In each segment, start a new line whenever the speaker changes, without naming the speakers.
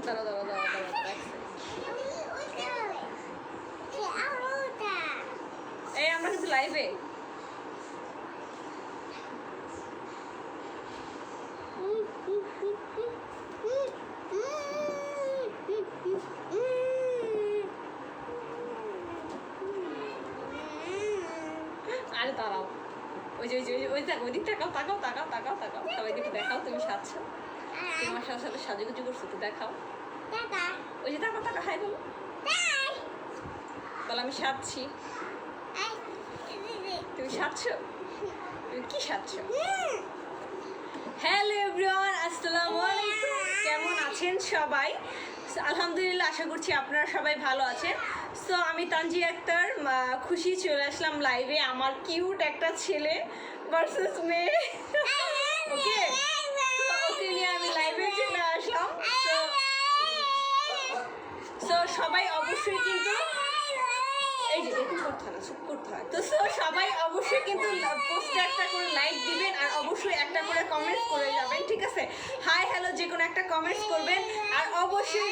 দাঁড়াও দাঁড়াও দাঁড়াও দাঁড়াও এই আমরা কিন্তু লাইভে। আরে দাঁড়াও, ওই যে ওই যে ওই দেখ ওই দিক তাকাও তাকাও তাকাও তাকাও তাকাও, সবাইকে একটু দেখাও তুমি সাজছো, তোমার সাথে সাথে সাজুগুজু করছো, একটু দেখাও। ওই যে তাকাও তাকাও, হাই বলো, বলো আমি সাজছি। তুমি সাজছো? তুমি কি সাজছো? হ্যালো এভরিওয়ান, আসসালামু আলাইকুম। কেমন আছেন সবাই? আলহামদুলিল্লাহ, আশা করছি আপনারা সবাই ভালো আছেন। সো আমি তানজি আক্তার খুশি চলে আসলাম লাইভে। আমার কিউট একটা ছেলে ভার্সেস মেয়ে, ওকে ওকে নিয়ে আমি লাইভে চলে আসলাম। সো সবাই অবশ্যই কিন্তু এই যে এরকম করতে হয় না, চুপ করতে হয়। তো সবাই অবশ্যই কিন্তু পোস্টে একটা করে লাইক দিবেন আর অবশ্যই একটা করে কমেন্টস করে যাবেন, ঠিক আছে? হাই হ্যালো যে কোনো একটা কমেন্টস করবেন। আর অবশ্যই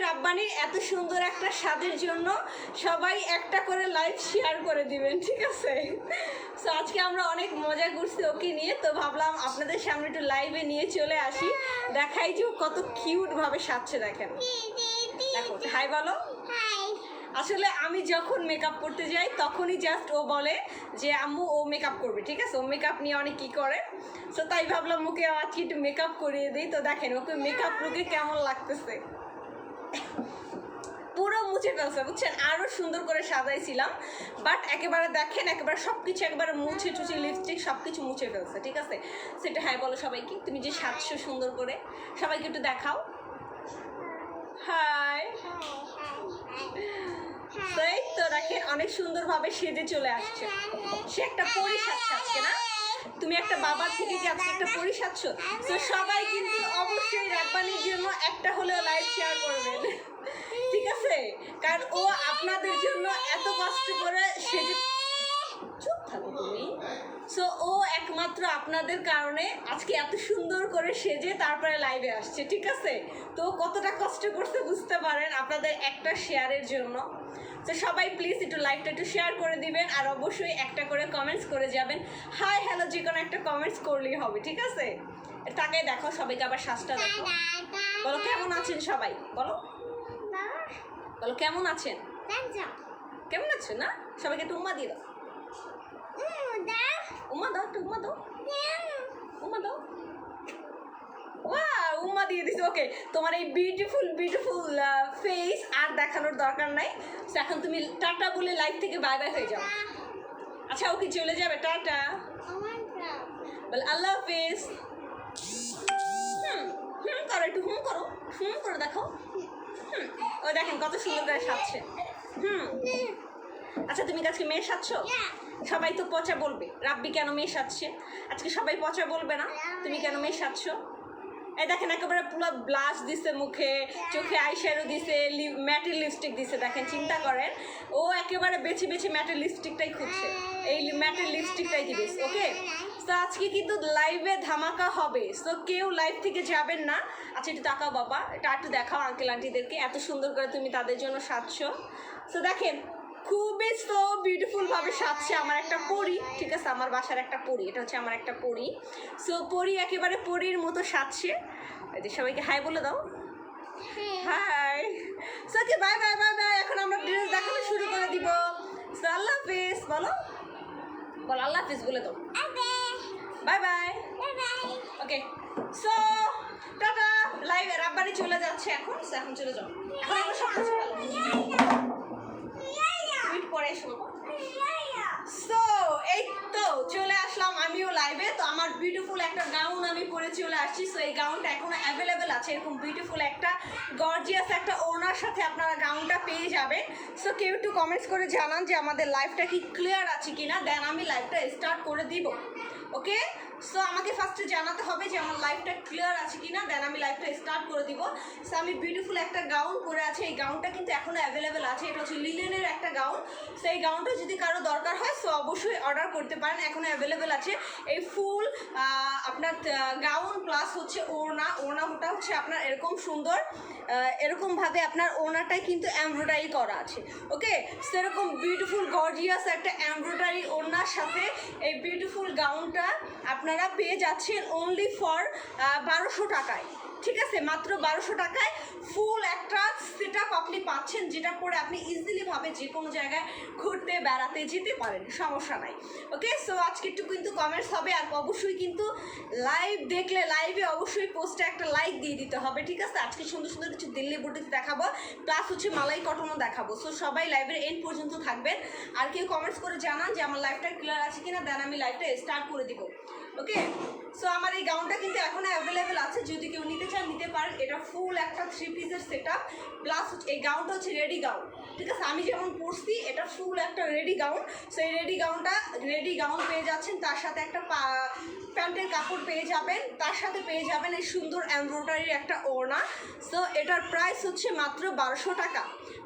রাব্বানির এত সুন্দর একটা স্বাদের জন্য সবাই একটা করে লাইক শেয়ার করে দিবেন, ঠিক আছে? সো আজকে আমরা অনেক মজা করছি ওকে নিয়ে, তো ভাবলাম আপনাদের সামনে একটু লাইভে নিয়ে চলে আসি, দেখাই যে কত কিউট ভাবে সাজছে। দেখেন, দেখো, হাই বলো। আসলে আমি যখন মেকআপ করতে যাই তখনই জাস্ট ও বলে যে আম্মু ও মেকআপ করবে, ঠিক আছে? ও মেকআপ নিয়ে অনেক কি করে, তো তাই ভাবলাম ওকে আজকে একটু মেকআপ করিয়ে দিই। তো দেখেন ওকে মেকআপ লুকে কেমন লাগতেছে, পুরো মুছে ফেলছে, বুঝছেন? আরও সুন্দর করে সাজাইছিলাম, বাট একেবারে দেখেন একেবারে সব কিছু একবারে মুছে টুছে লিপস্টিক সব কিছু মুছে ফেলছে, ঠিক আছে? সেটা হাই বলো সবাইকে, তুমি যে সাজছো সুন্দর করে, সবাইকে একটু দেখাও। হাই। তাই তো দেখেন অনেক সুন্দরভাবে সেজে চলে আসছে। সে একটা পরি সাজছে আজকে, না? তুমি একটা বাবার থেকে কি আজকে একটা পরি সাজছো? তো সবাই কিন্তু অবশ্যই রাব্বানির জন্য একটা হলেও লাইভ শেয়ার করবেন, ঠিক আছে? কারণ ও আপনাদের জন্য এত কষ্ট করে সেজে, চুপ থাকো তুমি। সো ও একমাত্র আপনাদের কারণে আজকে এত সুন্দর করে সেজে তারপরে লাইভে আসছে, ঠিক আছে? তো কতটা কষ্ট করতে বুঝতে পারেন আপনাদের একটা শেয়ারের জন্য। তো সবাই প্লিজ একটু লাইভটা একটু শেয়ার করে দিবেন আর অবশ্যই একটা করে কমেন্টস করে যাবেন। হাই হ্যালো যে কোনো একটা কমেন্টস করলেই হবে, ঠিক আছে? তাকে দেখো, সবাইকে আবার শ্বাসটা দেখো, বলো কেমন আছেন সবাই, বলো বলো কেমন আছেন, কেমন আছেন? না সবাইকে একটু উম্মা দিয়ে দাও, উম্মা দাও, একটু উম্মা দাও, উম্মা দাও। ওয়াও, উম্মা দিয়ে দিছি। ওকে, তোমার এই বিউটিফুল ফেস আর দেখানোর দরকার নাই। তো এখন তুমি টাটা বলে লাইফ থেকে বাই বাই হয়ে যাও। আচ্ছা ওকে চলে যাবে, টাটা বল, আল্লাহ হাফেজ। করো একটু করো, করে দেখো। ও দেখেন কত সুন্দর করে সাজছে। আচ্ছা তুমি আজকে মেয়ে সাজছো? সবাই তো পচা বলবে রাব্বি কেন মেয়ে সাজছে, আজকে সবাই পচা বলবে না তুমি কেন মেয়ে সাজছো? এই দেখেন একেবারে পুরো ব্লাশ দিছে মুখে, চোখে আইশ্যাডো দিছে, ম্যাটের লিপস্টিক দিছে। দেখেন চিন্তা করেন, ও একেবারে বেছে বেছে ম্যাটের লিপস্টিকটাই খুঁজছে, এই ম্যাটের লিপস্টিকটাই দিবে, ওকে? তো আজকে কিন্তু লাইভে ধামাকা হবে, সো কেউ লাইভ থেকে যাবেন না। আচ্ছা একটু তাকাও বাবা, এটা একটু দেখাও আঙ্কেল আন্টিদেরকে, এত সুন্দর করে তুমি তাদের জন্য সাজছো। তো দেখেন খুবই সো বিউটিফুল ভাবে সাজছে আমার একটা পরি, ঠিক আছে? আমার বাসার একটা পরি, এটা হচ্ছে আমার একটা পরি। সো পরি একেবারে পরির মতো সাজছে। সবাইকে হাই বলে দাও, হাই। সো কি বাই বাই বাই বাই। এখন আমরা ড্রেস দেখানো শুরু করে দিব। সো আল্লাহ হাফিজ বলো, বলো আল্লাহ হাফিজ বলে দাও, বাই বাই। ওকে, সো টাটা। লাইভ রাব্বানি চলে যাচ্ছে এখন, এখন চলে যাও। এখন আমরা সব কিছু পরে শুনবো। সো এই তো চলে আসলাম আমিও লাইভে। তো আমার বিউটিফুল একটা গাউন আমি পরে চলে আসছি। সো এই গাউনটা এখনো অ্যাভেলেবেল আছে, এরকম বিউটিফুল একটা গর্জিয়াস একটা ওড়নার সাথে আপনারা গাউনটা পেয়ে যাবেন। সো কেউ একটু কমেন্টস করে জানান যে আমাদের লাইভটা কি ক্লিয়ার আছে কিনা, দেন আমি লাইভটা স্টার্ট করে দিব, ওকে? সো আমাকে ফার্স্টে জানাতে হবে যে আমার লাইফটা ক্লিয়ার আছে কিনা, দেন আমি লাইফটা স্টার্ট করে দিব। সো আমি বিউটিফুল একটা গাউন পরে আছি, এই গাউনটা কিন্তু এখনও অ্যাভেলেবেল আছে, এটা হচ্ছে লিলেনের একটা গাউন। সো এই গাউনটা যদি কারো দরকার হয় সো অবশ্যই অর্ডার করতে পারেন, এখনও অ্যাভেলেবেল আছে। এই ফুল আপনার গাউন প্লাস হচ্ছে ওড়নাটা হচ্ছে আপনার এরকম সুন্দর, এরকমভাবে আপনার ওড়নাটাই কিন্তু এমব্রয়ডারি করা আছে। ওকে, সেরকম বিউটিফুল গর্জিয়াস একটা এমব্রয়ডারি ওড়নার সাথে এই বিউটিফুল গাউনটা আপনারা পেয়ে যাচ্ছেন অনলি ফর 1200 টাকায়। ঠিক আছে, মাত্র 1200 টাকায় ফুল একটা সেট আপ আপনি পাচ্ছেন, যেটা পরে আপনি ইজিলিভাবে যে কোনো জায়গায় ঘুরতে বেড়াতে যেতে পারেন, সমস্যা নাই। ওকে, সো আজকে একটু কিন্তু কমেন্টস হবে, আর অবশ্যই কিন্তু লাইভ দেখলে লাইভে অবশ্যই পোস্টে একটা লাইক দিয়ে দিতে হবে। ঠিক আছে, আজকে সুন্দর সুন্দর কিছু দিল্লি বুটিক দেখাবো, প্লাস হচ্ছে মালাই কটনও দেখাবো। সো সবাই লাইভের এন্ড পর্যন্ত থাকবেন। আর কেউ কমেন্টস করে জানান যে আমার লাইভটা ক্লিয়ার আছে কিনা, দেন আমি লাইভটা স্টার্ট করে দিব। ওকে, সো আমার এই গাউনটা কিন্তু এখনও অ্যাভেলেবেল আছে, যদি কেউ নিতে চান নিতে পারেন। এটা ফুল একটা 3 পিসের সেট আপ, প্লাস এই গাউনটা হচ্ছে রেডি গাউন। ঠিক আছে, আমি যেমন পরছি এটা ফুল একটা রেডি গাউন। সো এই রেডি গাউন পেয়ে যাচ্ছেন, তার সাথে একটা প্যান্টের কাপড় পেয়ে যাবেন, তার সাথে পেয়ে যাবেন এই সুন্দর এমব্রয়ডারির একটা ওড়না। সো এটার প্রাইস হচ্ছে মাত্র 1200 টাকা।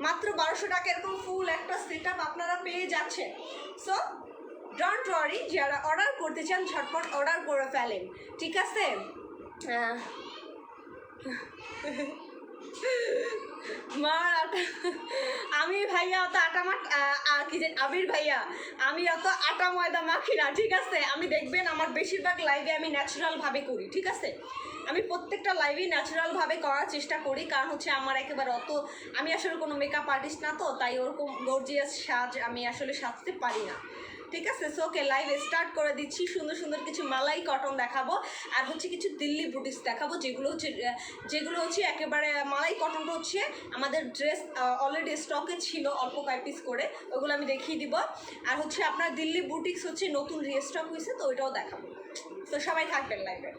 মাত্র 1200 টাকা এরকম ফুল একটা সেট আপ আপনারা পেয়ে যাচ্ছেন। সো ডোন্ট ওয়ারি, যারা অর্ডার করতে চান ঝটপট অর্ডার করে ফেলেন। ঠিক আছে, আমি ভাইয়া অত আবির ভাইয়া আমি অত আটা ময়দা মাখি না। ঠিক আছে, আমি দেখবেন আমার বেশিরভাগ লাইভে আমি ন্যাচারালভাবে করি। ঠিক আছে, আমি প্রত্যেকটা লাইভেই ন্যাচারালভাবে করার চেষ্টা করি, কারণ হচ্ছে আমার একেবারে আমি আসলে কোনো মেকআপ আর্টিস্ট না, তো তাই ওরকম গর্জিয়াস সাজ আমি আসলে সাজতে পারি না। ঠিক আছে, সো ওকে, লাইভ স্টার্ট করে দিচ্ছি। সুন্দর সুন্দর কিছু মালাই কটন দেখাবো, আর হচ্ছে কিছু দিল্লি বুটিক্স দেখাবো, যেগুলো হচ্ছে একেবারে মালাই কটনটা হচ্ছে আমাদের ড্রেস অলরেডি স্টকে ছিল অল্প কয়েক পিস করে, ওগুলো আমি দেখিয়ে দিব। আর হচ্ছে আপনার দিল্লি বুটিক্স হচ্ছে নতুন রিস্টক হয়েছে, তো ওইটাও দেখাবো। তো সবাই থাকবেন লাইভে।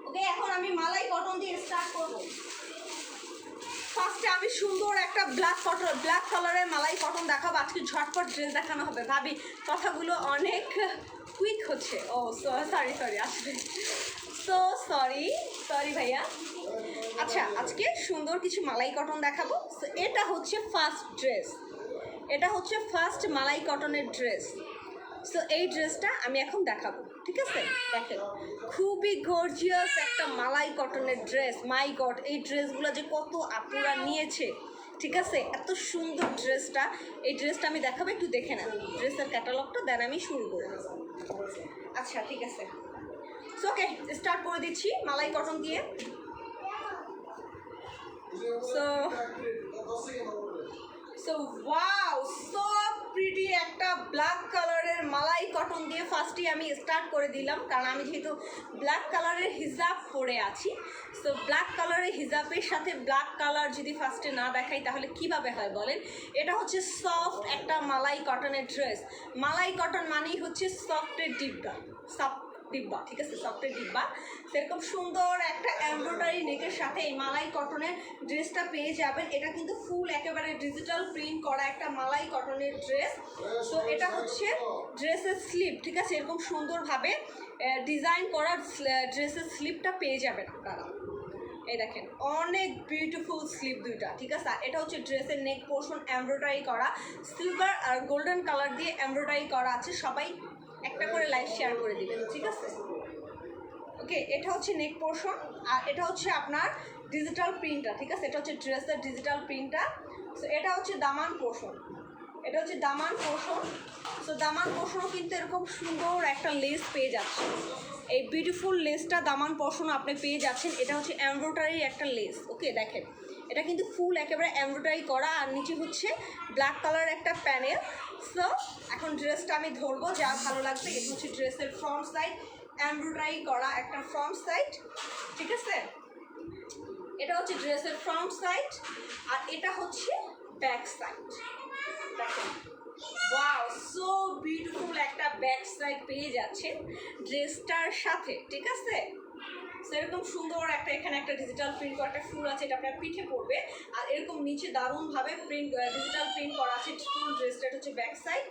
ওকে, এখন আমি মালাই কটন দিয়ে স্টার্ট করবো। ফার্স্টে আমি সুন্দর একটা ব্ল্যাক কালারের মালাই কটন দেখাবো। আজকে ঝটপট ড্রেস দেখানো হবে। ভাবি কথাগুলো অনেক কুইক হচ্ছে। ও সরি আসলে সরি ভাইয়া। আচ্ছা, আজকে সুন্দর কিছু মালাই কটন দেখাবো। সো এটা হচ্ছে ফার্স্ট মালাই কটনের ড্রেস। সো এই ড্রেসটা আমি এখন দেখাবো। ঠিক আছে, দেখেন খুবই গর্জিয়াস একটা মালাই কটনের ড্রেস। মাই গড, এই ড্রেসগুলো যে কত আপুরা নিয়েছে। ঠিক আছে, এত সুন্দর ড্রেসটা, এই ড্রেসটা আমি দেখাবো, একটু দেখে নেন ড্রেসের ক্যাটালগটা, দেন আমি শুরু করে দেবো। আচ্ছা ঠিক আছে, সো ওকে, স্টার্ট করে দিচ্ছি মালাই কটন দিয়ে। সো ওয়াও, সো প্রিটি একটা ব্ল্যাক কালারের মালাই কটন দিয়ে ফার্স্টই আমি স্টার্ট করে দিলাম, কারণ আমি যেহেতু ব্ল্যাক কালারের হিজাব পরে আছি। সো ব্ল্যাক কালারের হিজাবের সাথে ব্ল্যাক কালার যদি ফার্স্টে না দেখাই তাহলে কিভাবে হয় বলেন। এটা হচ্ছে সফট একটা মালাই কটনের ড্রেস। মালাই কটন মানেই হচ্ছে সফটের ডিব্বা, ঠিক আছে, সফটের ডিব্বা। সেরকম সুন্দর একটা এমব্রয়ডারি নেকের সাথে এই মালাই কটনের ড্রেসটা পেয়ে যাবেন। এটা কিন্তু ফুল একেবারে ডিজিটাল প্রিন্ট করা একটা মালাই কটনের ড্রেস। তো এটা হচ্ছে ড্রেসের স্লিপ। ঠিক আছে, এরকম সুন্দরভাবে ডিজাইন করা ড্রেসের স্লিপটা পেয়ে যাবেন আপনারা। এই দেখেন অনেক বিউটিফুল স্লিপ দুইটা। ঠিক আছে, এটা হচ্ছে ড্রেসের নেক পোর্শন এমব্রয়ডারি করা, সিলভার আর গোল্ডেন কালার দিয়ে এমব্রয়ডারি করা আছে। সবাই একটা করে লাইক শেয়ার করে দিবেন। ঠিক আছে, ওকে, এটা হচ্ছে নেক পোর্শন, আর এটা হচ্ছে আপনার ডিজিটাল প্রিন্টটা। ঠিক আছে, এটা হচ্ছে ড্রেসের ডিজিটাল প্রিন্টটা। সো এটা হচ্ছে দামান পোর্শন, সো দামান পোর্শনও কিন্তু এরকম সুন্দর একটা লেস পেয়ে যাচ্ছে। এই বিউটিফুল লেসটা দামান পোর্শনও আপনি পেয়ে যাচ্ছেন। এটা হচ্ছে এমব্রয়ডারি একটা লেস। ওকে, দেখেন এটা কিন্তু ফুল একেবারে এমব্রয়ডারি করা, আর নিচে হচ্ছে ব্ল্যাক কালার একটা প্যানেল। সো এখন ড্রেসটা আমি ধরবো, যা ভালো লাগবে। এটা হচ্ছে ড্রেসের ফ্রন্ট সাইড, এমব্রয়ডারি করা একটা ফ্রন্ট সাইড। ঠিক আছে, এটা হচ্ছে ড্রেসের ফ্রন্ট সাইড, আর এটা হচ্ছে ব্যাক সাইড। দেখেন ওয়াও, সো বিউটিফুল একটা ব্যাক সাইড পেয়ে যাচ্ছেন ড্রেসটার সাথে, ঠিক আছে? সেরকম সুন্দর একটা এখানে একটা ডিজিটাল প্রিন্ট করা একটা ফুল আছে, এটা আপনার পিঠে পড়বে। আর এরকম নিচে দারুণভাবে প্রিন্ট ডিজিটাল প্রিন্ট করা আছে ফুল ড্রেসটা। এটা হচ্ছে ব্যাক সাইড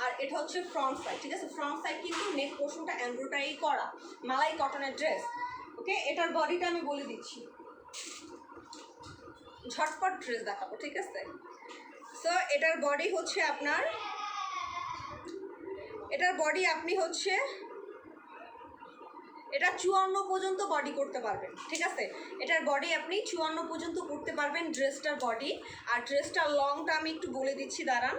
আর এটা হচ্ছে ফ্রন্ট সাইড, ঠিক আছে? ফ্রন্ট সাইড কিন্তু নেক পোর্শনটা এমব্রয়ডারি করা মালাই কটনের ড্রেস। ওকে, এটার বডিটা আমি বলে দিচ্ছি, ঝটপট ড্রেস দেখাবো, ঠিক আছে? সো এটার বডি হচ্ছে আপনার, এটার বডি আপনি হচ্ছে এটা 54 পর্যন্ত বডি করতে পারবেন, ঠিক আছে? এটার বডি আপনি 54 পর্যন্ত করতে পারবেন ড্রেসটার বডি। আর ড্রেসটার লংটা আমি একটু বলে দিচ্ছি, দাঁড়ান।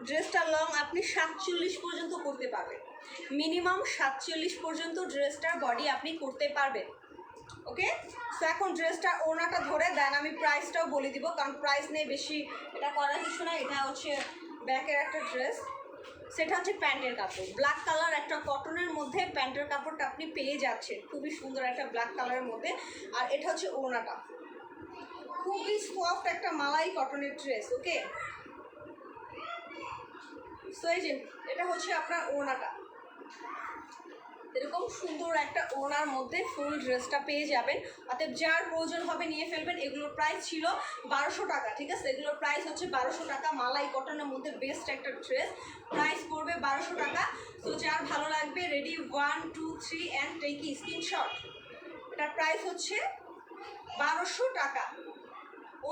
ড্রেসটার লং আপনি 47 পর্যন্ত করতে পারবেন, মিনিমাম 47 পর্যন্ত ড্রেসটার বডি আপনি করতে পারবেন। ওকে, তো এখন ড্রেসটা ওনাটা ধরে দেন আমি প্রাইসটাও বলে দিব, কারণ প্রাইস নেই বেশি এটা করার কিছু না। এটা হচ্ছে ব্যাকের একটা ড্রেস, সেটা হচ্ছে প্যান্টের কাপড়, ব্ল্যাক কালার একটা কটনের মধ্যে প্যান্টের কাপড়টা আপনি পেয়ে যাচ্ছেন, খুবই সুন্দর একটা ব্ল্যাক কালারের মধ্যে। আর এটা হচ্ছে ওড়নাটা, খুবই সফট একটা মালাই কটনের ড্রেস। ওকে, সো এই যে এটা হচ্ছে আপনার ওড়নাটা, এরকম সুন্দর একটা ওড়নার মধ্যে ফুল ড্রেসটা পেয়ে যাবেন। অতএব যার প্রয়োজন হবে নিয়ে ফেলবেন। এগুলোর প্রাইস ছিল 1200 টাকা, ঠিক আছে? এগুলোর প্রাইস হচ্ছে 1200 টাকা, মালাই কটনের মধ্যে বেস্ট একটা ড্রেস, প্রাইস পড়বে 1200 টাকা। তো যার ভালো লাগবে রেডি 1 2 3 অ্যান্ড টেক স্ক্রিনশট। এটার প্রাইস হচ্ছে 1200 টাকা,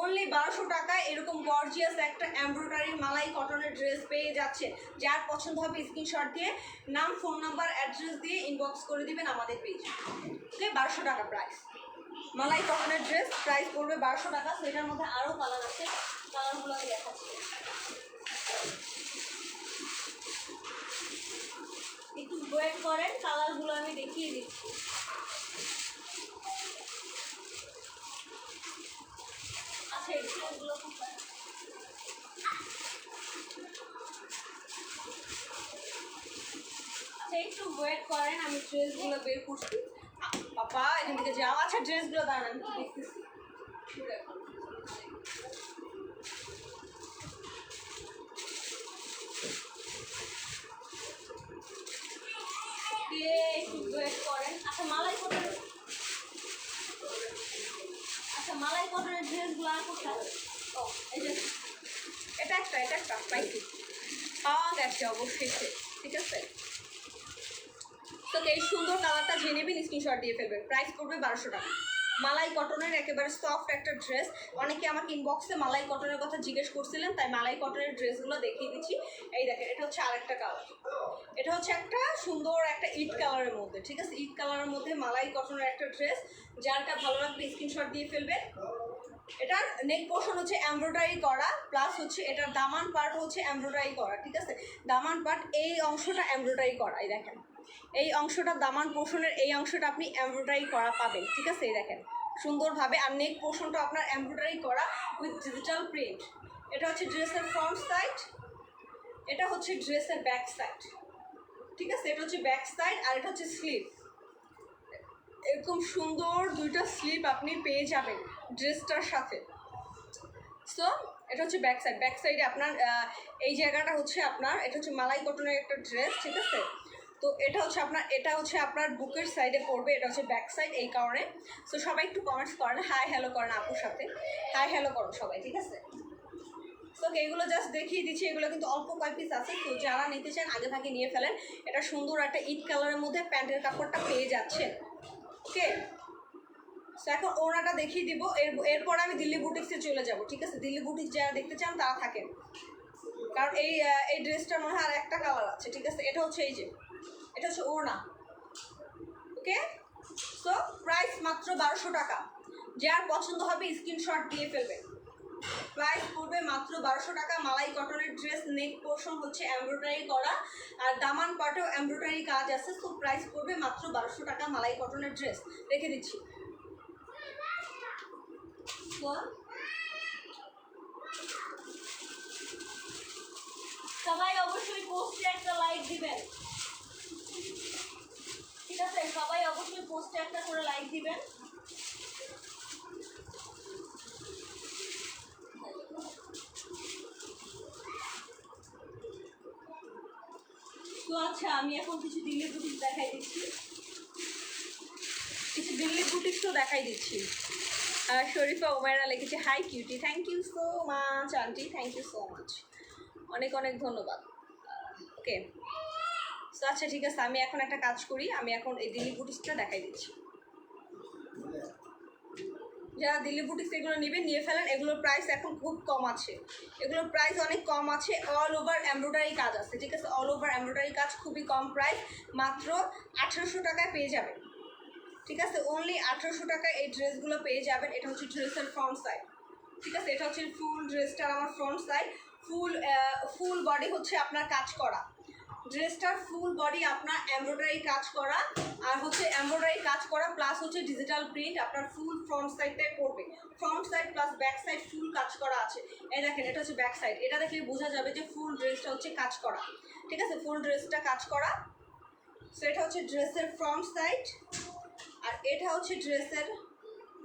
অনলি 1200 টাকায় এরকম গর্জিয়াস একটা এমব্রয়ডারি মালাই কটনের ড্রেস পেয়ে যাচ্ছে। যার পছন্দ হবে স্ক্রিনশট দিয়ে নাম, ফোন নাম্বার, অ্যাড্রেস দিয়ে ইনবক্স করে দিবেন আমাদের পেজে। ওকে, 1200 টাকা প্রাইস, মালাই কটনের ড্রেস, প্রাইস পড়বে 1200 টাকা। সেটার মধ্যে আরও কালার আছে, কালারগুলো আমি দেখাচ্ছি, একটু ওয়েট করেন, কালারগুলো আমি দেখিয়ে দিচ্ছি। আচ্ছা, এগুলো একটু ওয়েট করেন, আমি ড্রেসগুলো বের করছি। বাবা, এখান থেকে যাও। আচ্ছা, ড্রেসগুলো দাঁড়ান, আমি দেখতেছি। একটু ওয়েট করেন। আচ্ছা, মালাই কটনের, আচ্ছা মালাই কটনের ড্রেসগুলো আর কোথায়? ও, এই যে এটা একটা পাইছি, পাওয়া গেছে অবশ্যই, ঠিক আছে? তো এই সুন্দর কালারটা জেনে নেবেন, স্ক্রিনশট দিয়ে ফেলবেন। প্রাইস পড়বে 1200 টাকা, মালাই কটনের একেবারে সফট একটা ড্রেস। অনেকে আমাকে ইনবক্সে মালাই কটনের কথা জিজ্ঞেস করছিলেন, তাই মালাই কটনের ড্রেসগুলো দেখিয়ে দিচ্ছি। এই দেখেন, এটা হচ্ছে আরেকটা কালার, এটা হচ্ছে একটা সুন্দর একটা ইট কালারের মধ্যে, ঠিক আছে? ইট কালারের মধ্যে মালাই কটনের একটা ড্রেস, যারটা ভালো লাগবে স্ক্রিনশট দিয়ে ফেলবেন। এটার নেক পোর্শন হচ্ছে এমব্রয়ডারি করা, প্লাস হচ্ছে এটার দামান পার্ট হচ্ছে এমব্রয়ডারি করা, ঠিক আছে? দামান পার্ট এই অংশটা এমব্রয়ডারি করা, এই দেখেন এই অংশটা দামান পোর্শনের এই অংশটা আপনি এমব্রয়ডারি করা পাবেন, ঠিক আছে? এই দেখেন সুন্দরভাবে। আর নেক পোর্শনটা আপনার এমব্রয়ডারি করা উইথ ডিজিটাল প্রিন্ট। এটা হচ্ছে ড্রেসের ফ্রন্ট সাইড, এটা হচ্ছে ড্রেসের ব্যাক সাইড, ঠিক আছে? এটা হচ্ছে ব্যাক সাইড আর এটা হচ্ছে স্লিভ। এরকম সুন্দর দুইটা স্লিভ আপনি পেয়ে যাবেন ড্রেসটার সাথে। সো এটা হচ্ছে ব্যাক সাইড, ব্যাক সাইডে আপনার এই জায়গাটা হচ্ছে আপনার, এটা হচ্ছে মালাই কটনের একটা ড্রেস, ঠিক আছে? তো এটা হচ্ছে আপনার বুকের সাইডে পড়বে, এটা হচ্ছে ব্যাক সাইড, এই কারণে। সো সবাই একটু কমেন্টস করেন, হাই হ্যালো করেন আপুর সাথে, হাই হ্যালো করো সবাই, ঠিক আছে? তো এগুলো জাস্ট দেখিয়ে দিচ্ছি, এগুলো কিন্তু অল্প কয়েক পিস আছে, তো যারা নিতে চান আগে ভাগে নিয়ে ফেলেন। এটা সুন্দর একটা ইট কালারের মধ্যে প্যান্টের কাপড়টা পেয়ে যাচ্ছেন। ওকে, এখন ওনাটা দেখিয়ে দিব, এরপর আমি দিল্লি বুটিক্সে চলে যাব, ঠিক আছে? দিল্লি বুটিক্স যারা দেখতে চান তারা থাকেন, কারণ এই ড্রেসটার মনে হয় আর একটা কালার আছে, ঠিক আছে? এটা হচ্ছে এই যে, এটা হচ্ছে ওড়না। ওকে, সো প্রাইস মাত্র 1200 টাকা, যার পছন্দ হবে স্ক্রিনশট দিয়ে ফেলবেন। প্রাইস পড়বে মাত্র 1200 টাকা, মালাই কটনের ড্রেস, নেক পোর্শন হচ্ছে এমব্রয়ডারি করা আর দামান পাটেও এমব্রয়ডারি কাজ আছে। তো প্রাইস পড়বে মাত্র 1200 টাকা, মালাই কটনের ড্রেস রেখে দিচ্ছি। সবাই অবশ্যই পোস্টে একটা লাইক দিবেন, ঠিক আছে? সবাই অবশ্যই পোস্টে একটা করে লাইক দিবেন। আচ্ছা আমি এখন কিছু দিল্লি বুটিক্স দেখাই দিচ্ছি, কিছু দিল্লি বুটিক্সও দেখাই দিচ্ছি। শরীফা ওমেরা লিখেছে hi cutie, thank you so much aunty, thank you so much, অনেক অনেক ধন্যবাদ। ওকে তো আচ্ছা ঠিক আছে, আমি এখন একটা কাজ করি, আমি এখন এই দিল্লি বুটিক্সটা দেখাই দিচ্ছি। যারা দিল্লি বুটিক্স এগুলো নেবেন নিয়ে ফেলেন, এগুলোর প্রাইস এখন খুব কম আছে, এগুলোর প্রাইস অনেক কম আছে, অল ওভার এমব্রয়ডারি কাজ আছে, ঠিক আছে, অল ওভার এমব্রয়ডারি কাজ, খুবই কম প্রাইস, মাত্র 1800 টাকায় পেয়ে যাবেন, ঠিক আছে, অনলি 1800 টাকায় এই ড্রেসগুলো পেয়ে যাবেন। এটা হচ্ছে ড্রেসের ফ্রন্ট সাইড, ঠিক আছে, এটা হচ্ছে ফুল ড্রেসটার আমার ফ্রন্ট সাইড, ফুল বডি হচ্ছে আপনার কাজ করা, ড্রেসটার ফুল বডি আপনার এমব্রয়ডারি কাজ করা, আর হচ্ছে এমব্রয়ডারি কাজ করা প্লাস হচ্ছে ডিজিটাল প্রিন্ট আপনার ফুল ফ্রন্ট সাইডটাই পড়বে, front side plus back side full কাজ করা আছে। এই দেখেন এটা হচ্ছে ব্যাক সাইড, এটা দেখলে বোঝা যাবে যে ফুল ড্রেসটা হচ্ছে কাজ করা, ঠিক আছে, ফুল ড্রেসটা কাজ করা। সো এটা হচ্ছে ড্রেসের ফ্রন্ট সাইড, আর এটা হচ্ছে ড্রেসের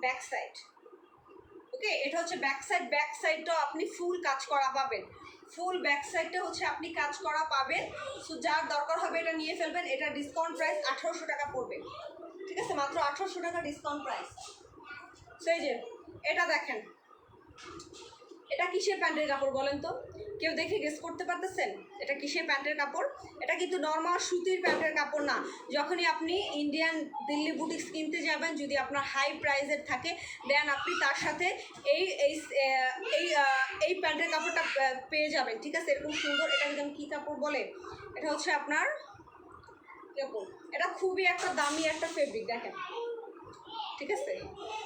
ব্যাক সাইড। ওকে এটা হচ্ছে ব্যাক সাইড, ব্যাক সাইডটাও আপনি ফুল কাজ করা পাবেন, ফুল ব্যাক সাইডটা হচ্ছে আপনি কাজ করা পাবেন। সো যার দরকার হবে এটা নিয়ে ফেলবেন, এটা ডিসকাউন্ট প্রাইস 1800 টাকা পড়বে, ঠিক আছে, মাত্র 1800 টাকা ডিসকাউন্ট প্রাইস। সো এই যে এটা দেখেন, এটা কিসের প্যান্টের কাপড় বলেন তো, কেউ দেখে গেস করতে পারতেছেন এটা কিসের প্যান্টের কাপড়? এটা কিন্তু নর্মাল সুতির প্যান্টের কাপড় না। যখনই আপনি ইন্ডিয়ান দিল্লি বুটিক্স কিনতে যাবেন, যদি আপনার হাই প্রাইসের থাকে দেন আপনি তার সাথে এই এই এই এই প্যান্টের কাপড়টা পেয়ে যাবেন, ঠিক আছে, এরকম সুন্দর। এটা একদম কী কাপড় বলে, এটা হচ্ছে আপনার কাপড়, এটা খুবই একটা দামি একটা ফেব্রিক দেখেন, ঠিক আছে,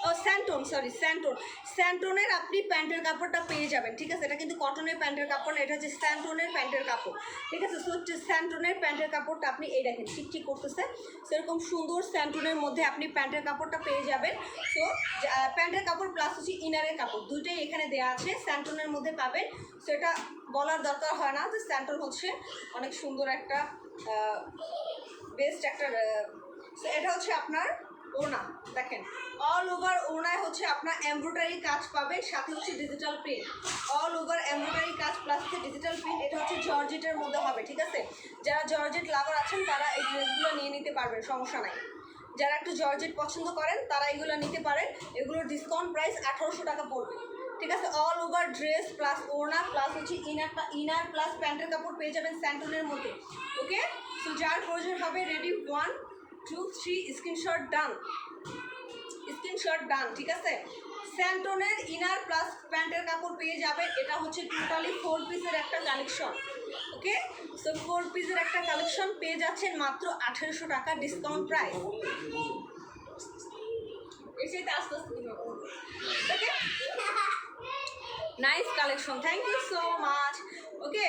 ও স্যান্টন, সরি স্যান্টন, স্যান্টনের আপনি প্যান্টের কাপড়টা পেয়ে যাবেন, ঠিক আছে, এটা কিন্তু কটনের প্যান্টের কাপড় না, এটা হচ্ছে স্যান্টনের প্যান্টের কাপড়, ঠিক আছে। সো স্যান্টনের প্যান্টের কাপড়টা আপনি এই দেখেন ঠিক করতেছে, সেরকম সুন্দর স্যান্টনের মধ্যে আপনি প্যান্টের কাপড়টা পেয়ে যাবেন। সো প্যান্টের কাপড় প্লাস হচ্ছে ইনারের কাপড় দুইটাই এখানে দেওয়া আছে, স্যান্টনের মধ্যে পাবেন। সো এটা বলার দরকার হয় না যে স্যান্টন হচ্ছে অনেক সুন্দর একটা বেস্ট একটা। সো এটা হচ্ছে আপনার ওড়না, দেখেন অল ওভার ওড়নায় হচ্ছে আপনার এমব্রয়ডারি কাজ পাবে, সাথে হচ্ছে digital print, all over embroidery কাজ প্লাস হচ্ছে ডিজিটাল প্রিন্ট। এটা হচ্ছে জর্জেটের মধ্যে হবে, ঠিক আছে, যারা জর্জেট লাভার আছেন তারা এই ড্রেসগুলো নিয়ে নিতে পারবেন, সমস্যা নাই। যারা একটু জর্জেট পছন্দ করেন তারা এগুলো নিতে পারেন, এগুলোর ডিসকাউন্ট প্রাইস 1800 টাকা পড়বে, ঠিক আছে, অল ওভার ড্রেস প্লাস ওড়না প্লাস হচ্ছে ইনার প্লাস প্যান্টের কাপড় পেয়ে যাবেন স্যান্টনের মধ্যে। ওকে সো যার প্রয়োজন হবে রেডি 1 2 3 স্ক্রিনশট ডান, স্ক্রিনশট ডান, ঠিক আছে। স্যান্টনের ইনার প্লাস প্যান্টের কাপড় পেয়ে যাবে, এটা হচ্ছে টোটালি 4 পিসের একটা কালেকশন। ওকে সো 4 পিসের একটা কালেকশন পেয়ে যাচ্ছেন মাত্র 1800 টাকা ডিসকাউন্ট প্রাইস। এসেতে আস্তে আস্তে okay nice collection, thank you so much. Okay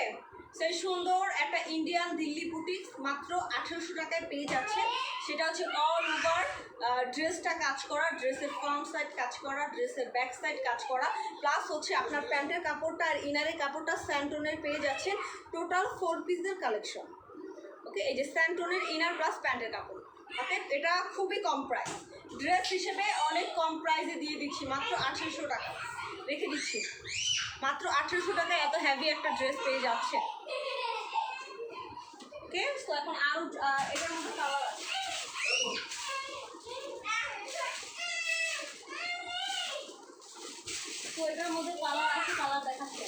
সেই সুন্দর একটা ইন্ডিয়ান দিল্লি বুটিক্স মাত্র 1800 টাকায় পেয়ে যাচ্ছে, সেটা হচ্ছে অল ওভার ড্রেসটা কাজ করা, ড্রেসের ফ্রন্ট সাইড কাজ করা, ড্রেসের ব্যাক সাইড কাজ করা, প্লাস হচ্ছে আপনার প্যান্টের কাপড়টা আর ইনারের কাপড়টা স্যান্টনের পেয়ে যাচ্ছেন, টোটাল 4 পিসের কালেকশন। ওকে এই যে স্যান্টনের ইনার প্লাস প্যান্টের কাপড়, ওকে এটা খুবই কম প্রাইস, ড্রেস হিসেবে অনেক কম প্রাইসে দিয়ে দিচ্ছি, মাত্র 1800 টাকা রেখে দিচ্ছি, মাত্র 1800 টাকায় এত হ্যাভি একটা ড্রেস পেয়ে যাচ্ছে। ওকে তো এখন আরও এটার মধ্যে কালার আছে, তো এটার মধ্যে কালার আছে, কালার দেখাচ্ছে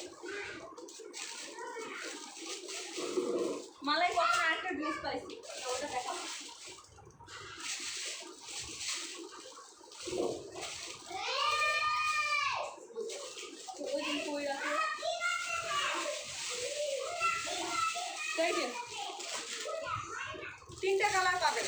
মালাই কখন আরেকটা ড্রেস পাইছি ওটা দেখাবো। ওই দিন কই রাখো তিনটা কালার পাবেন,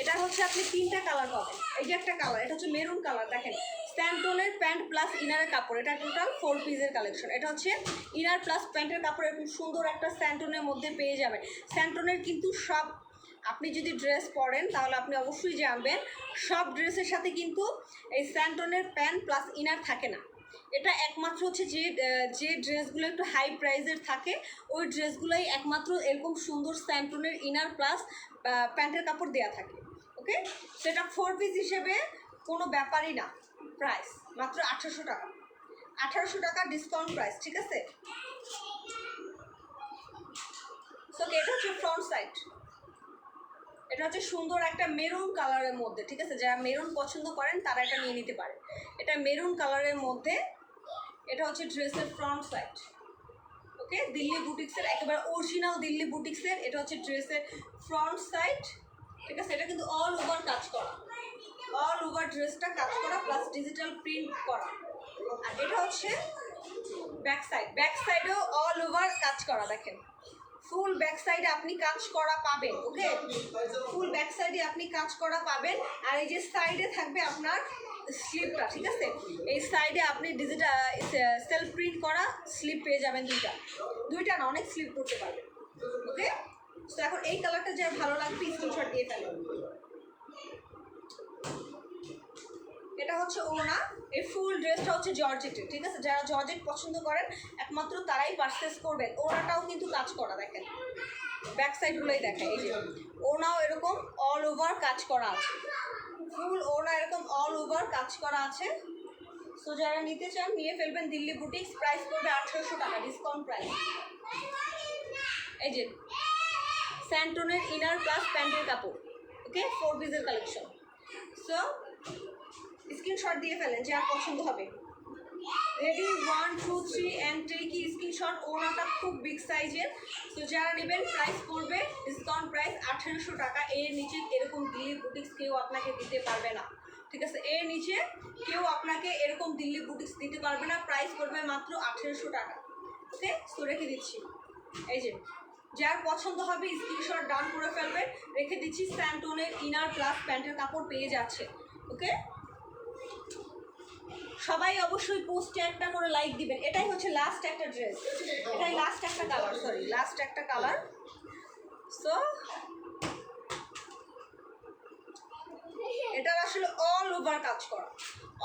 এটা হচ্ছে আপনি তিনটা কালার পাবেন, এই যে একটা কালার, এটা হচ্ছে মেরুন কালার, দেখেন স্যান্টনের প্যান্ট প্লাস ইনারের কাপড়, এটা টোটাল 4 পিসের কালেকশন। এটা হচ্ছে ইনার প্লাস প্যান্টের কাপড়, এরকম সুন্দর একটা স্যান্টনের মধ্যে পেয়ে যাবেন। স্যান্টনের কিন্তু সব আপনি যদি ড্রেস পরেন তাহলে আপনি অবশ্যই জানবেন সব ড্রেসের সাথে কিন্তু এই স্যান্টনের প্যান্ট প্লাস ইনার থাকে না, এটা একমাত্র হচ্ছে যে ড্রেসগুলো একটু হাই প্রাইসের থাকে ওই ড্রেসগুলোই একমাত্র এরকম সুন্দর স্যান্টনের ইনার প্লাস প্যান্টের কাপড় দেওয়া থাকে। ওকে সেটা 4 পিস হিসেবে কোনো ব্যাপারই না, প্রাইস মাত্র 1800 টাকা, 1800 টাকা ডিসকাউন্ট প্রাইস, ঠিক আছে। সো এটা হচ্ছে ফ্রন্ট সাইড, এটা হচ্ছে সুন্দর একটা মেরুন কালারের মধ্যে, ঠিক আছে? যারা মেরুন পছন্দ করেন তারা এটা নিয়ে নিতে পারে। এটা মেরুন কালারের মধ্যে, এটা হচ্ছে ড্রেসের ফ্রন্ট সাইড। ওকে, দিল্লি বুটিক্সের একেবারে অরিজিনাল দিল্লি বুটিক্সের এটা হচ্ছে ড্রেসের ফ্রন্ট সাইড, ঠিক আছে? এটা কিন্তু অল ওভার কাজ করা, অল ওভার ড্রেসটা কাজ করা প্লাস ডিজিটাল প্রিন্ট করা। আর এটা হচ্ছে ব্যাক সাইড, ব্যাক সাইডেও অল ওভার কাজ করা, দেখেন ফুল ব্যাক সাইডে আপনি কাজ করা পাবেন। ওকে, ফুল ব্যাক সাইডে আপনি কাজ করা পাবেন। আর এই যে সাইডে থাকবে আপনার স্লিপটা, ঠিক আছে? এই সাইডে আপনি ডিজিটাল সেলফ প্রিন্ট করা স্লিপ পেয়ে যাবেন, দুইটা না, অনেক স্লিপ করতে পারবেন। ওকে, তো এখন এই কালারটা যার ভালো লাগবে স্ক্রিনশট দিয়ে ফেলেন। এটা হচ্ছে ওনা, এই ফুল ড্রেসটা হচ্ছে জর্জেটের, ঠিক আছে? যারা জর্জেট পছন্দ করেন একমাত্র তারাই পারচেস করবেন। ওনাটাও কিন্তু কাজ করা, দেখেন ব্যাক সাইডগুলোই দেখেন, এই যে ওনাও এরকম অল ওভার কাজ করা আছে, ফুল ওনা এরকম অল ওভার কাজ করা আছে। সো যারা নিতে চান নিয়ে ফেলবেন দিল্লি বুটিক্স, প্রাইস পড়বে 1800 টাকা, ডিসকাউন্ট প্রাইস। এই যে স্যান্টনের ইনার প্লাস প্যান্টের কাপড়, ওকে, 4 পিসের কালেকশন। সো স্ক্রিনশট দিয়ে ফেলেন যার পছন্দ হবে। Ready, 1 2 3 and take screenshot. ওনাটা খুব বিগ সাইজের। তো যারা নেবেন প্রাইস পড়বে ডিসকাউন্ট প্রাইস 1800 টাকা। এর নিচে এরকম দিল্লি বুটিক্স কেউ আপনাকে দিতে পারবে না, ঠিক আছে? এর নিচে কেউ আপনাকে এরকম দিল্লি বুটিক্স দিতে পারবে না, প্রাইস পড়বে মাত্র 1800 টাকা। ওকে, তো রেখে দিচ্ছি। এই যে যার পছন্দ হবে স্ক্রিনশট ডান করে ফেলবেন, রেখে দিচ্ছি। স্যান্টনের ইনার প্লাস প্যান্টের কাপড় পেয়ে যাচ্ছে। ওকে, সবাই অবশ্যই পোস্টে একটা করে লাইক দিবেন। এটাই হচ্ছে লাস্ট একটা ড্রেস, এটাই লাস্ট একটা কালার, সরি লাস্ট একটা কালার। সো এটা আসলে অল ওভার কাজ করা,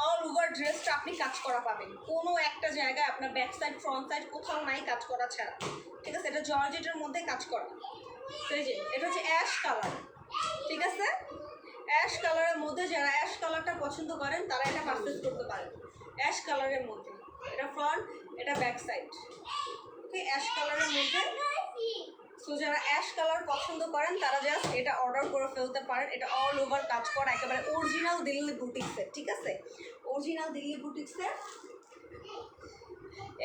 অল ওভার ড্রেসটা আপনি কাজ করা পাবেন, কোনো একটা জায়গায় আপনার ব্যাক সাইড ফ্রন্ট সাইড কোথাও নাই কাজ করা ছাড়া, ঠিক আছে? এটা জর্জেটের মধ্যে কাজ করা। তো এই যে এটা হচ্ছে অ্যাশ কালার, ঠিক আছে? অ্যাশ কালারের মধ্যে যারা অ্যাশ কালারটা পছন্দ করেন তারা এটা পারচেস করতে পারেন। অ্যাশ কালারের মধ্যে এটা ফ্রন্ট, এটা ব্যাক সাইড। ওকে, অ্যাশ কালারের মধ্যে। সো যারা অ্যাশ কালার পছন্দ করেন তারা জাস্ট এটা অর্ডার করে ফেলতে পারেন। এটা অল ওভার কাজ করা, একেবারে অরিজিনাল দিল্লি বুটিক্সের, ঠিক আছে? অরিজিনাল দিল্লি বুটিক্সের।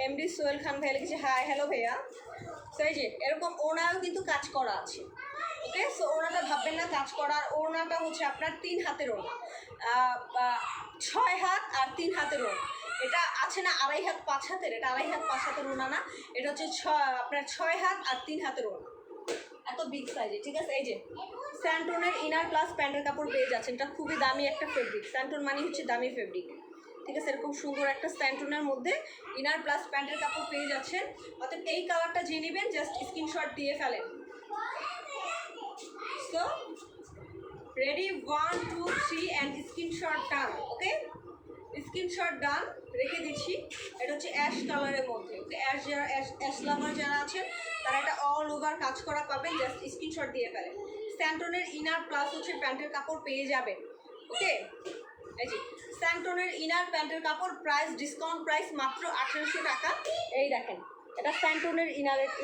এমডি সোহেল খান ভাইয়া লিখেছে হাই, হ্যালো ভাইয়া। তো এই যে এরকম ওনাও কিন্তু কাজ করা আছে। ওকে, সো ওনাটা ভাববেন না কাজ করার, ওনাটা হচ্ছে আপনার 3 হাতের ওনা, 6 হাত আর 3 হাতের ওনা। এটা আছে না 2.5 হাত 5 হাতের, এটা 2.5 হাত 5 হাতের ওনা না, এটা হচ্ছে আপনার 6 হাত আর 3 হাতের ওনা, এত বিগ সাইজে, ঠিক আছে? এই যে স্যান্টনের ইনার প্লাস প্যান্টের কাপড় পেয়ে যাচ্ছেন। এটা খুবই দামি একটা ফেব্রিক, স্যান্টন মানে হচ্ছে দামি ফেব্রিক, ঠিক আছে? এরকম সুন্দর একটা স্যান্টনের মধ্যে ইনার প্লাস প্যান্টের কাপড় পেয়ে যাচ্ছেন। অর্থাৎ এই কালারটা যে নেবেন জাস্ট স্ক্রিনশট দিয়ে ফেলেন। So ready, 1 2 3 and screenshot done. Okay, screenshot done, রেখে দিচ্ছি। এটা হচ্ছে অ্যাশ কালারের মধ্যে। ওকে, অ্যাশ লাভার যারা আছেন তারা এটা অল ওভার কাজ করা পাবেন, জাস্ট স্ক্রিনশট দিয়ে ফেলেন। স্যান্টনের ইনার প্লাস হচ্ছে প্যান্টের কাপড় পেয়ে যাবেন। ওকে, এই যে স্যান্টনের ইনার প্যান্টের কাপড়, প্রাইস ডিসকাউন্ট প্রাইস মাত্র 1800 টাকা। এই দেখেন এটা স্যান্টনের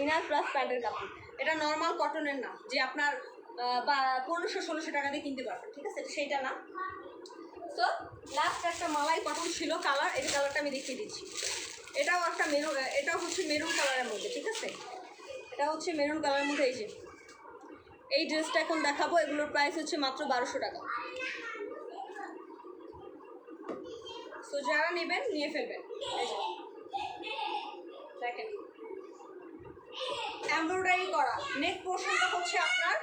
ইনার প্লাস প্যান্টের কাপড়। এটা নর্মাল কটনের না যে আপনার বা 1500-1600 টাকা দিয়ে কিনতে পারবেন, ঠিক আছে? সেইটা না। সো লাস্ট একটা মালাই কটন ছিল কালার, এই কালারটা আমি দেখিয়ে দিচ্ছি। এটাও একটা মেরুন, এটাও হচ্ছে মেরুন কালারের মধ্যে, ঠিক আছে? এটা হচ্ছে মেরুন কালারের মধ্যে। এই যে এই ড্রেসটা এখন দেখাবো, এগুলোর প্রাইস হচ্ছে মাত্র 1200 টাকা। সো যারা নেবেন নিয়ে ফেলবেন। দেখেন এমব্রয়ডারি করা নেক পোর্শনটা হচ্ছে আপনার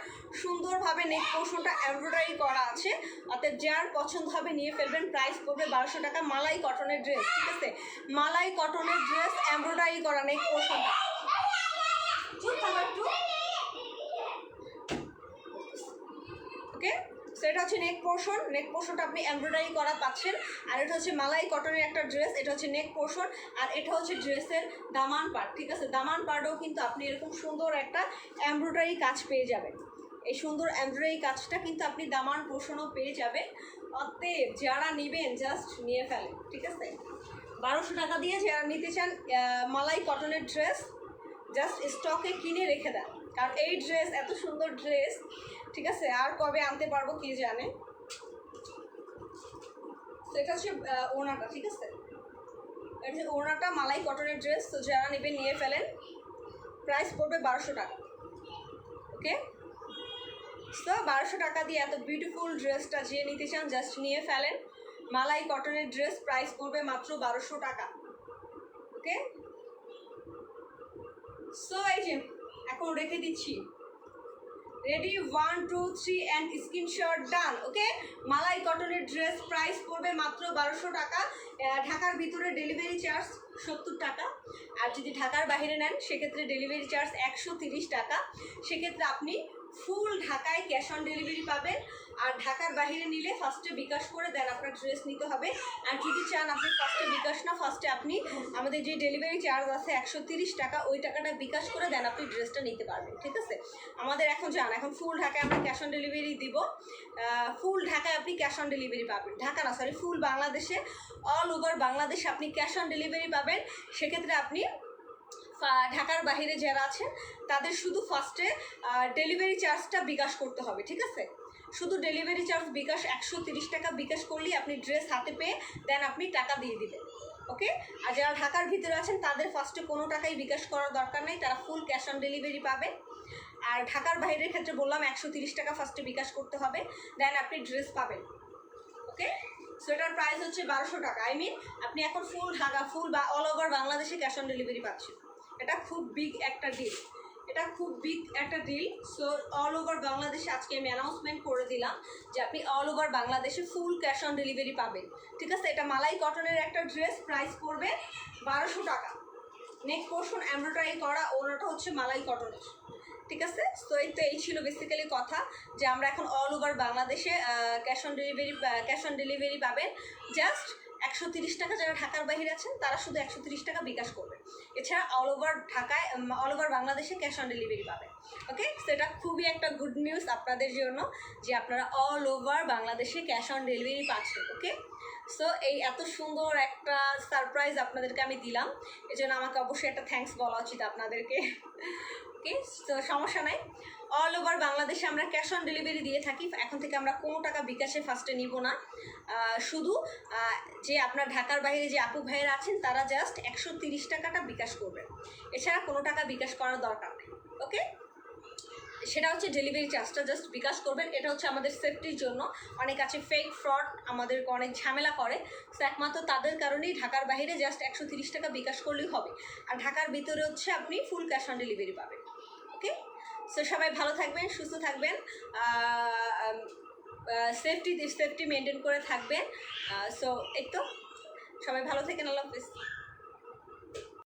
সুন্দরভাবে নেক পোর্শনটা এমব্রয়ডারি করা আছে। অর্থাৎ যার পছন্দ হবে নিয়ে ফেলবেন, প্রাইস পড়বে 1200 টাকা। মালাই কটনের ড্রেস, ঠিক আছে? মালাই কটনের ড্রেস এমব্রয়ডারি করা নেক পোর্শনটা। ওকে, সেটা হচ্ছে নেক পোর্শন, নেক পোর্শনটা আপনি এমব্রয়ডারি করা পাচ্ছেন। আর এটা হচ্ছে মালাই কটনের একটা ড্রেস, এটা হচ্ছে নেক পোর্শন। আর এটা হচ্ছে ড্রেসের দামান পার্ট, ঠিক আছে? দামান পার্টেও কিন্তু আপনি এরকম সুন্দর একটা এমব্রয়ডারি কাজ পেয়ে যাবেন। এই সুন্দর এমব্রয়ডারি কাজটা কিন্তু আপনি দামান পোর্শনও পেয়ে যাবেন। অতএব যারা নেবেন জাস্ট নিয়ে ফেলেন, ঠিক আছে? 1200 টাকা দিয়ে যারা নিতে চান মালাই কটনের ড্রেস জাস্ট স্টকে কিনে রেখে দেন। কারণ এই ড্রেস, এত সুন্দর ড্রেস, ঠিক আছে, আর কবে আনতে পারবো কে জানে। তো এটা হচ্ছে ওড়নাটা, ঠিক আছে, এটা হচ্ছে ওড়নাটা, মালাই কটনের ড্রেস। তো যারা নেবেন নিয়ে ফেলেন, প্রাইস পড়বে 1200 টাকা। ওকে, তো 1200 টাকা দিয়ে এত বিউটিফুল ড্রেসটা যে নিতে চান জাস্ট নিয়ে ফেলেন। মালাই কটনের ড্রেস, প্রাইস পড়বে মাত্র 1200 টাকা। ওকে, সো এই যে এখন রেখে দিচ্ছি, রেডি, 1 2 3 অ্যান্ড স্ক্রিনশট ডান। ওকে, মালাই কটনের ড্রেস, প্রাইস পড়বে মাত্র 1200 টাকা। ঢাকার ভিতরে ডেলিভারি চার্জ 70 টাকা, আর যদি ঢাকার বাইরে নেন সেক্ষেত্রে ডেলিভারি চার্জ 130 টাকা। সেক্ষেত্রে আপনি ফুল ঢাকায় ক্যাশ অন ডেলিভারি পাবেন। আর ঢাকার বাইরে নিলে ফার্স্টে বিকাশ করে দেন আপনার ড্রেস নিতে হবে। আর যদি চান আপনি ফার্স্টে বিকাশ না, ফার্স্টে আপনি আমাদের যে ডেলিভারি চার্জ আছে 130 টাকা, ওই টাকাটা বিকাশ করে দেন আপনি ড্রেসটা নিতে পারবেন, ঠিক আছে। আমাদের এখন এখন ফুল ঢাকায় আমরা ক্যাশ অন ডেলিভারি দিব। ফুল ঢাকায় আপনি ক্যাশ অন ডেলিভারি পাবেন, ঢাকা না সরি, ফুল বাংলাদেশে, অল ওভার বাংলাদেশে আপনি ক্যাশ অন ডেলিভারি পাবেন। সেক্ষেত্রে আপনি ঢাকার বাইরে যারা আছেন তাদের শুধু ফার্স্টে ডেলিভারি চার্জটা বিকাশ করতে হবে, ঠিক আছে। শুধু ডেলিভারি চার্জ বিকাশ 130 টাকা বিকাশ করলেই আপনি ড্রেস হাতে পেয়ে দেন আপনি টাকা দিয়ে দিবেন। ওকে, আর যারা ঢাকার ভিতরে আছেন তাদের ফার্স্টে কোনো টাকাই বিকাশ করার দরকার নেই, তারা ফুল ক্যাশ অন ডেলিভারি পাবেন। আর ঢাকার বাইরের ক্ষেত্রে বললাম 130 টাকা ফার্স্টে বিকাশ করতে হবে, দেন আপনি ড্রেস পাবেন। ওকে, সো এটার প্রাইস হচ্ছে 1200 টাকা। আই মিন আপনি এখন ফুল ঢাকা, ফুল বা অল ওভার বাংলাদেশে ক্যাশ অন ডেলিভারি পাচ্ছেন। এটা খুব বিগ একটা ডিল, এটা খুব বিগ একটা ডিল। সো অল ওভার বাংলাদেশে আজকে আমি অ্যানাউন্সমেন্ট করে দিলাম যে আপনি অল ওভার বাংলাদেশে ফুল ক্যাশ অন ডেলিভারি পাবেন, ঠিক আছে। এটা মালাই কটনের একটা ড্রেস, প্রাইস পড়বে 1200 টাকা। নেক পোর্শন এমব্রয়ডারি করা, ওনাটা হচ্ছে মালাই কটনের, ঠিক আছে। তো এই ছিল বেসিক্যালি কথা, যে আমরা এখন অল ওভার বাংলাদেশে ক্যাশ অন ডেলিভারি পাবেন। জাস্ট 130 টাকা, যারা ঢাকার বাইরে আছেন তারা শুধু 130 টাকা বিকাশ করবেন। এছাড়া অল ওভার ঢাকায়, অল ওভার বাংলাদেশে ক্যাশ অন ডেলিভারি পাবেন। ওকে, সো এটা খুবই একটা গুড নিউজ আপনাদের জন্য যে আপনারা অল ওভার বাংলাদেশে ক্যাশ অন ডেলিভারি পাচ্ছেন। ওকে, সো এই এত সুন্দর একটা সারপ্রাইজ আপনাদেরকে আমি দিলাম, এজন্য আমাকে অবশ্যই একটা থ্যাঙ্কস বলা উচিত আপনাদেরকে। ওকে, তো সমস্যা নাই, অল ওভার বাংলাদেশে আমরা ক্যাশ অন ডেলিভারি দিয়ে থাকি। এখন থেকে আমরা কোনো টাকা বিকাশে ফার্স্টে নিব না, শুধু যে আপনার ঢাকার বাইরে যে আপু ভাইয়েরা আছেন তারা জাস্ট 130 টাকাটা বিকাশ করবেন, এছাড়া কোনো টাকা বিকাশ করার দরকার নেই। ওকে, সেটা হচ্ছে ডেলিভারি চার্জটা জাস্ট বিকাশ করবেন। এটা হচ্ছে আমাদের সেফটির জন্য। অনেক আছে ফেক ফ্রড, আমাদেরকে অনেক ঝামেলা করে, তো একমাত্র তাদের কারণেই ঢাকার বাইরে জাস্ট 130 টাকা বিকাশ করলেই হবে। আর ঢাকার ভিতরে হচ্ছে আপনি ফুল ক্যাশ অন ডেলিভারি পাবেন। ওকে, সো সবাই ভালো থাকবেন, সুস্থ থাকবেন, সেফটি মেনটেন করে থাকবেন। সো এই তো, সবাই ভালো থাকেন, আল্লাহ হাফিজ।